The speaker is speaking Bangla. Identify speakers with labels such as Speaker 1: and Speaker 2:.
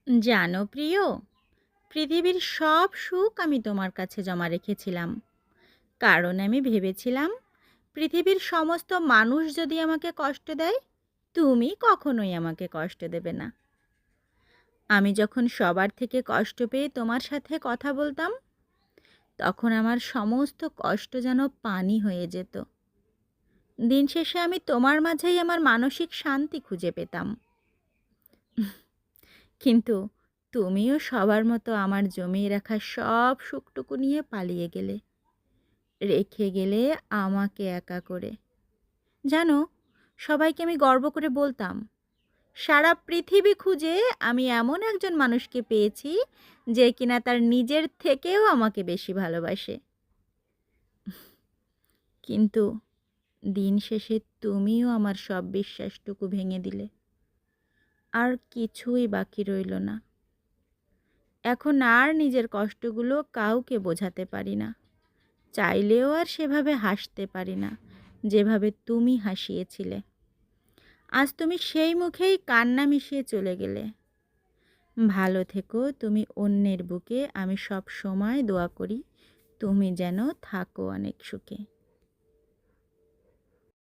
Speaker 1: জানো প্রিয়, পৃথিবীর সব সুখ আমি তোমার কাছে জমা রেখেছিলাম। কারণ আমি ভেবেছিলাম, পৃথিবীর সমস্ত মানুষ যদি আমাকে কষ্ট দেয়, তুমি কখনোই আমাকে কষ্ট দেবে না। আমি যখন সবার থেকে কষ্ট পেয়ে তোমার সাথে কথা বলতাম, তখন আমার সমস্ত কষ্ট যেন পানি হয়ে যেত। দিন শেষে আমি তোমার মাঝেই আমার মানসিক শান্তি খুঁজে পেতাম। কিন্তু তুমিও সবার মতো আমার জমিয়ে রাখা সব সুখটুকু নিয়ে পালিয়ে গেলে, রেখে গেলে আমাকে একা করে। জানো, সবাইকে আমি গর্ব করে বলতাম, সারা পৃথিবী খুঁজে আমি এমন একজন মানুষকে পেয়েছি যে কিনা তার নিজের থেকেও আমাকে বেশি ভালোবাসে। কিন্তু দিন শেষে তুমিও আমার সব বিশ্বাসটুকু ভেঙে দিলে। আর কিছুই বাকি রইল না। এখন আর নিজের কষ্টগুলো কাউকে বোঝাতে পারি না। চাইলেও আর সেভাবে হাসতে পারি না, যেভাবে তুমি হাসিয়েছিলে। আজ তুমি সেই মুখেই কান্না মিশিয়ে চলে গেলে। ভালো থেকো তুমি অন্যের বুকে। আমি সব সময় দোয়া করি তুমি যেন থাকো অনেক সুখে।